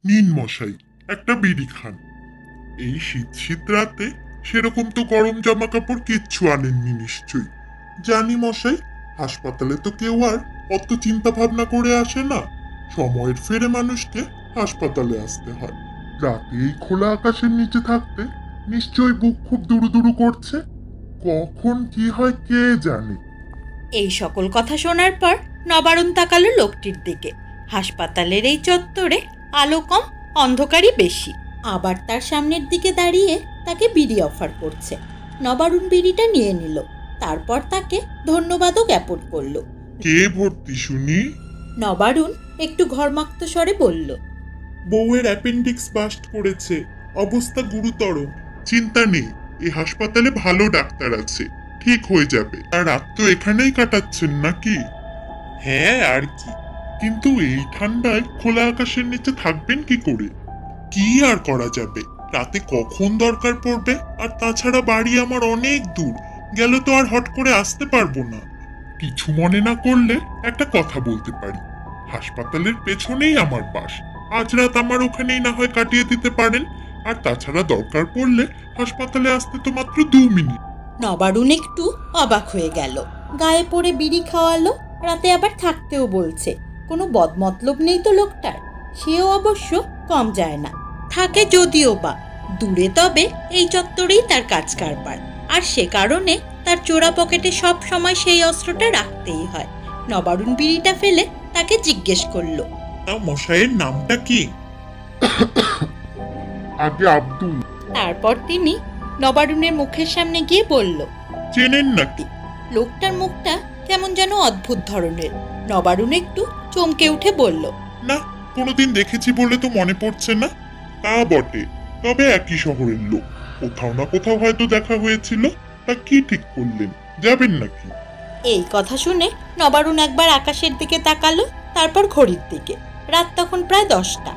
নিন মশাই, একটা বিড়ি খান। এই শীত শীত রাতে সেরকম তো গরম জামা কাপড় কিচ্ছু আনেননি নিশ্চয়ই। জানি মশাই, হাসপাতালে তো কেউ আর অত চিন্তা ভাবনা করে আসে না। সময়ের ফেরে মানুষকে হাসপাতালে আসতে হয়। রাতে এই খোলা আকাশের নিচে থাকতে নিশ্চয়ই বুক খুব দুরু দুরু করছে। কখন কি হয় কে জানে। এই সকল কথা শোনার পর নবারুণ তাকালো লোকটির দিকে। হাসপাতালের এই চত্বরে আলো কম, অন্ধকারই বেশি। আবার তার সামনের দিকে দাঁড়িয়ে তাকে বিড়ি অফার করছে। নবারুণ বিড়িটা নিয়ে নিল, তারপর তাকে ধন্যবাদও জ্ঞাপন করলো। কে ভর্তি শুনি? নবারুণ একটু ঘর্মাক্ত স্বরে বলল, বউয়ের অ্যাপেন্ডিক্স বাস্ট করেছে, অবস্থা গুরুতর। চিন্তা নেই, এই হাসপাতালে ভালো ডাক্তার আছে, ঠিক হয়ে যাবে। আর রাত তো এখানেই কাটাচ্ছেন নাকি? হ্যাঁ, আর কি। কিন্তু এই ঠান্ডায় খোলা আকাশের নিচে থাকবেন কি করে? কি আর করা যাবে, রাতে কখন দরকার পড়বে। আর তাছাড়া বাড়ি আমার অনেক দূর, গেলে তো আর হট করে আসতে পারবো না। কিছু মনে না করলে একটা কথা বলতে পারি। হাসপাতালের পেছনেই আমার বাস, আজ রাত আমার ওখানেই না হয় কাটিয়ে দিতে পারেন। আর তাছাড়া দরকার পড়লে হাসপাতালে আসতে তো মাত্র 2 মিনিট। নবারুণ একটু অবাক হয়ে গেল। গায়ে পড়ে বিড়ি খাওয়ালো, রাতে আবার থাকতেও বলছে। কোনো বদমতলব নেই তো লোকটার। সেও অবশ্য কম যায় না, থাকে যদিও বা দূরে, তবে এই চত্বরেই তার কাজ কারবার। আর সে কারণে তার চোরা পকেটে সব সময় সেই অস্ত্রটা রাখতেই হয়। নবারুণ বিড়িটা ফেলে তাকে জিজ্ঞেস করলো, মশাইয়ের নামটা কি? আগে আব্দুল। তারপর তিনি নবারুণের মুখের সামনে গিয়ে বলল, চেনেন নাকি? লোকটার মুখটা কেমন যেন অদ্ভুত ধরনের। নবারুণ একটু চমকে উঠে বলল, না, কোনোদিন দেখেছি বলে তো মনে পড়ছে না। তা বটে, তবে একই শহরের লোক, কোথাও না কোথাও হয়তো দেখা হয়েছিল। তা কি ঠিক করলেন, যাবেন নাকি? এই কথা শুনে নবারুণ একবার আকাশের দিকে তাকালো, তারপর ঘড়ির দিকে। রাত তখন প্রায় 10টা।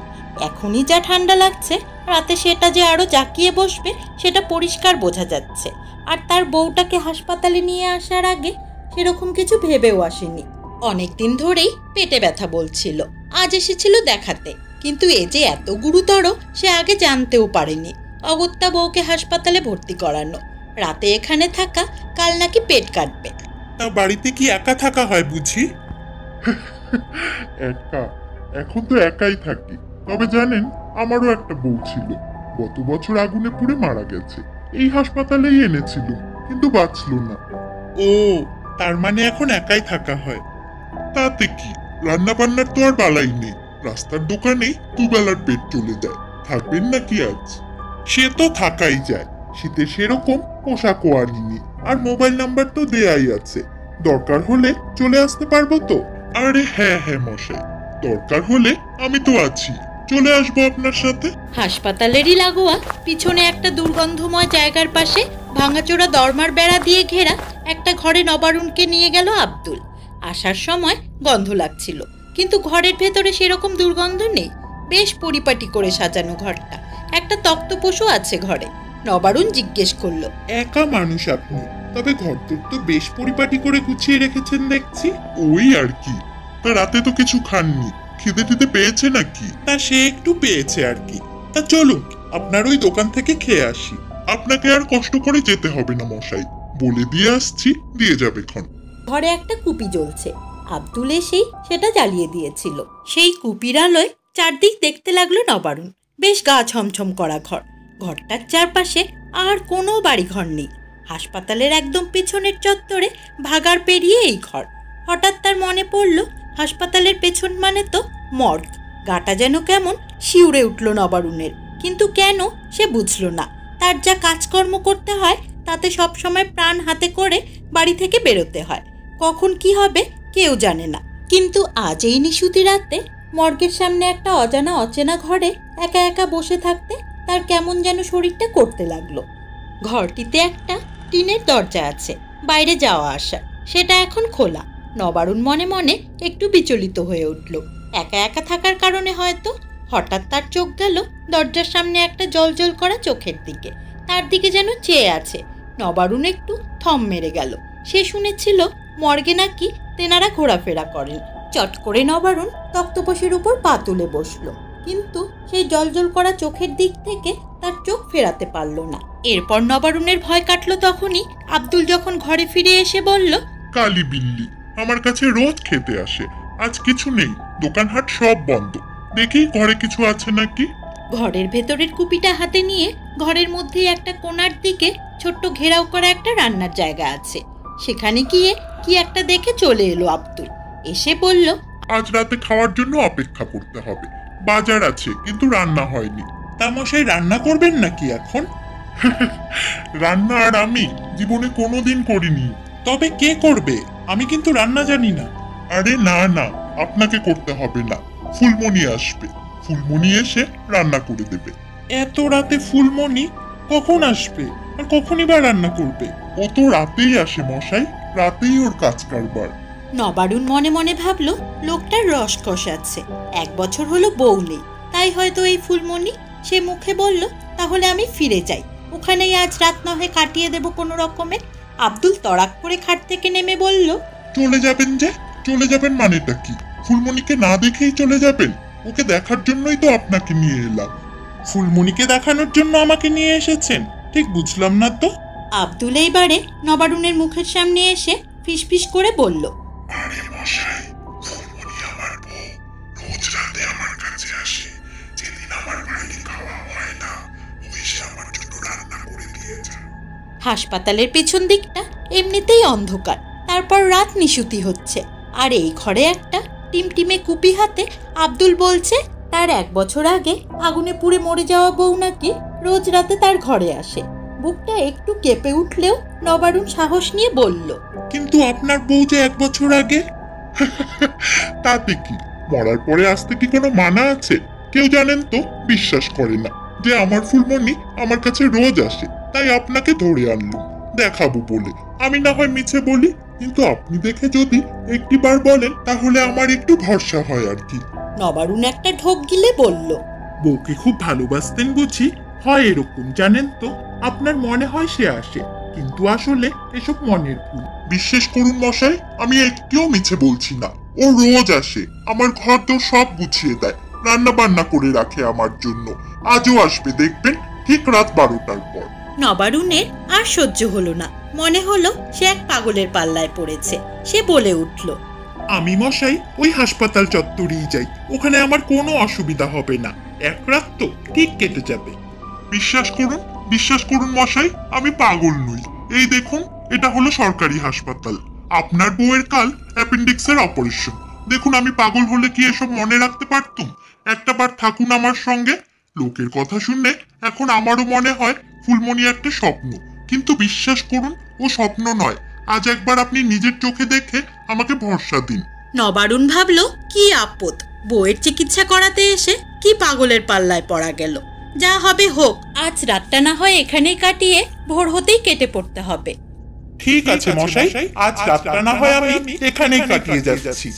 এখনই যা ঠান্ডা লাগছে, রাতে সেটা যে আরো জাকিয়ে বসবে সেটা পরিষ্কার বোঝা যাচ্ছে। আর তার বউটাকে হাসপাতালে নিয়ে আসার আগে সেরকম কিছু ভেবেও আসেনি। অনেকদিন ধরেই পেটে ব্যথা বলছিল, আজ এসেছিল দেখাতে। কিন্তু এ যে এত গুরুতর সে আগে জানতেও পারেনি। অগত্যা বউকে হাসপাতালে ভর্তি করানো, রাতে এখানে থাকা, কাল নাকি পেট কাটবে। তা বাড়িতে কি একা থাকা হয় বুঝি? একা? এখন তো একাই থাকি। তবে জানেন, আমারও একটা বউ ছিল, গত বছর আগুনে পুড়ে মারা গেছে। এই হাসপাতালেই এনেছিল, কিন্তু বাঁচল না। ও, তার মানে এখন একাই থাকা হয়। তাতে কি, রান্না বান্নার তো আর বালাই নেই। রাস্তার দোকানেই দুবেলার পেট চলে যায়। থাকবেন নাকি আজ? সে তো থাকাই যায়। শীতে সেরকম পোশাকও আনিনি, আর মোবাইল নাম্বার তো দেয়াই আছে। দরকার হলে চলে আসতে পারবো তো? আরে হ্যাঁ হ্যাঁ মশাই, দরকার হলে আমি তো আছি, চলে আসবো আপনার সাথে। হাসপাতালেরই লাগোয়া পিছনে একটা দুর্গন্ধময় জায়গার পাশে ভাঙাচোরা দরমার বেড়া দিয়ে ঘেরা একটা ঘরে নবারুণকে নিয়ে গেল আব্দুল। আসার সময় গন্ধ লাগছিল, কিন্তু ঘরের ভেতরে সেরকম দুর্গন্ধ নেই। বেশ পরিপাটি করে সাজানো ঘরটা। একটা তক্তপোষও আছে ঘরে। নবারুণ জিজ্ঞেস করলো, একা মানুষ আপনি, তবে ঘরদোর তো বেশ পরিপাটি করে গুছিয়ে রেখেছেন দেখছি। ওই আর কি। তা রাতে তো কিছু খাননি, খিদে টিদে পেয়েছে নাকি? তা সে একটু পেয়েছে আর কি। তা চলুন, আপনার ওই দোকান থেকে খেয়ে আসি। আপনাকে আর কষ্ট করে যেতে হবে না মশাই, বলে দিয়ে আসছি, দিয়ে যাবে ক্ষণ। ঘরে একটা কুপি জ্বলছে। আব্দুল এসেই সেটা জ্বালিয়ে দিয়েছিল। সেই কুপির আলোয় চারদিক দেখতে লাগলো নবারুণ। বেশ গা ছমছম করা ঘর। ঘরটার চারপাশে আর কোনো বাড়িঘর নেই। হাসপাতালের একদম পিছনের চত্বরে ভাগাড় পেরিয়ে এই ঘর। হঠাৎ তার মনে পড়ল, হাসপাতালের পেছন মানে তো মর্গ। গাটা যেন কেমন শিউরে উঠল নবারুণের। কিন্তু কেন সে বুঝল না। তার যা কাজকর্ম করতে হয় তাতে সবসময় প্রাণ হাতে করে বাড়ি থেকে বেরোতে হয়। কখন কি হবে কেউ জানে না। কিন্তু আজ এই নিশুতি রাতে মর্গের সামনে একটা অজানা অচেনা ঘরে একা একা বসে থাকতে তার কেমন যেন শরীরটা করতে লাগলো। ঘরটিতে একটা টিনের দরজা আছে, বাইরে যাওয়া আসা। সেটা এখন খোলা। নবারুণ মনে মনে একটু বিচলিত হয়ে উঠল। একা একা থাকার কারণে হয়তো। হঠাৎ তার চোখ গেল দরজার সামনে একটা জলজল করা চোখের দিকে। তার দিকে যেন চেয়ে আছে। নবারুণ একটু থম মেরে গেল। সে শুনেছিল মর্গে নাকি তেনারা ঘোরাফেরা করেন। চট করে নবারুণ তক্তপোষের উপর পা তুলে বসলো। কিন্তু সেই জলজল করা চোখের দিক থেকে তার চোখ ফেরাতে পারল না। এরপর নবারুণের ভয় কাটলো তখনই আব্দুল যখন ঘরে ফিরে এসে বলল, কালি বিল্লি আমার কাছে রোজ খেতে আসে, আজ কিছু নেই, দোকানহাট সব বন্ধ, দেখি ঘরে কিছু আছে নাকি। ঘরের ভেতরের কুপিটা হাতে নিয়ে ঘরের মধ্যেই একটা কোণার দিকে ছোট্ট ঘেরাও করা একটা রান্নার জায়গা আছে, সেখানে গিয়ে কি একটা দেখে চলে এলো আব্দুল। এসে বলল, আজ রাতে খাওয়ার জন্য অপেক্ষা করতে হবে, বাজার আছে কিন্তু রান্না হয়নি। তা মশাই রান্না করবেন নাকি এখন? রান্না আর আমি জীবনে কোনোদিন করিনি। তবে কে করবে? আমি কিন্তু রান্না জানি না। আরে না না, আপনাকে করতে হবে না, ফুলমণি আসবে, ফুলমণি এসে রান্না করে দেবে। এত রাতে ফুলমণি কখন আসবে আর কখনই বা রান্না করবে? ও তো রাতেই আসে মশাই, রাতেই ওর কাজ কারবার। নবারুণ মনে মনে ভাবলো লোকটার রসকস আছে, 1 বছর হলো বউ নেই, তাই হয়তো এই ফুলমণি। সে মুখে বলল, তাহলে আমি ফিরে যাই, ওখানেই আজ রাত না হয়ে কাটিয়ে দেব কোনো রকমে। আব্দুল তড়াক করে খাট থেকে নেমে বলল, চলে যাবেন যে? চলে যাবেন মানেটা কি? ফুলমণিকে না দেখেই চলে যাবেন? ওকে দেখার জন্যই তো আপনাকে নিয়ে এলাম। ফুলমণিকে দেখানোর জন্য আমাকে নিয়ে এসেছেন? ঠিক বুঝলাম না তো। আব্দুল এইবারে নবারুণের মুখের সামনে এসে ফিসফিস করে বলল, আরে মশাই, ফুলমণি আমার বউ, রোজ রাতে আমার কাছে আসে, যেদিন আমার বাড়িতে খাওয়া হয় না ও এসে আমার জন্য রান্না করে দিয়ে যায়। হাসপাতালের পেছন দিকটা এমনিতেই অন্ধকার, তারপর রাত নিশুতি হচ্ছে, আর এই ঘরে একটা টিমটিমে কুপি হাতে আব্দুল বলছে তার 1 বছর আগে আগুনে পুড়ে মরে যাওয়া বউ নাকি রোজ রাতে তার ঘরে আসে। বুকটা একটু কেঁপে উঠলেও নবারুণ সাহস নিয়ে বলল, কিন্তু আপনার বউ যে 1 বছর আগে। তাতে কি, মরার পরে আসতে কি কোনো মানা আছে? কেউ জানেন তো বিশ্বাস করে না যে আমার ফুলমণি আমার কাছে রোজ আসে, তাই আপনাকে ধরে আনলাম দেখাবো বলে। আমি না হয় মিছে বলি, কিন্তু আপনি দেখে যদি একটিবার বলেন তাহলে আমার একটু ভরসা হয় আর কি। নবারুণ একটা ঢোক গিলে বলল, বউকে খুব ভালোবাসতেন বুঝি? হয় এরকম, জানেন তো, আপনার মনে হয় সে আসে, কিন্তু আসলে এসব মনের ভুল। বিশ্বাস করুন মশাই, আমি একটিও মিছে বলছি না, ও রোজ আসে, আমার ঘর তো সব গুছিয়ে দেয়, রান্না বান্না করে রাখে আমার জন্য। আজও আসবে, দেখবেন, ঠিক রাত 12টার পর। নবারুণের আর সহ্য হলো না, মনে হলো সে এক পাগলের পাল্লায় পড়েছে। সে বলে উঠল, আমি মশাই ওই হাসপাতাল চত্বরেই যাই, ওখানে আমার কোনো অসুবিধা হবে না, 1 রাত তো ঠিক কেটে যাবে। বিশ্বাস করুন মশাই, আমি পাগল নই। এই দেখুন, এটা হলো সরকারি হাসপাতাল, আপনার বউয়ের কাল অ্যাপেন্ডিক্সের অপারেশন। দেখুন, আমি পাগল হলে কি এসব মনে রাখতে পারতুম? একটা বার থাকুন আমার সঙ্গে। লোকের কথা শুনলে এখন আমারও মনে হয় ফুলমণি একটা স্বপ্ন, কিন্তু বিশ্বাস করুন ও স্বপ্ন নয়। আজ একবার আপনি নিজের চোখে দেখে আমাকে ভরসা দিন। নবারুণ ভাবলো কি আপদ, বউয়ের চিকিৎসা করাতে এসে কি পাগলের পাল্লায় পড়া গেল। যা হবে হোক, আজ রাতটা না হয় এখানেই কাটিয়ে ভোর হতেই কেটে পড়তে হবে। ঠিক আছে মশাই, আজ রাতটা না হয় আমি এখানেই কাটিয়ে যাচ্ছি।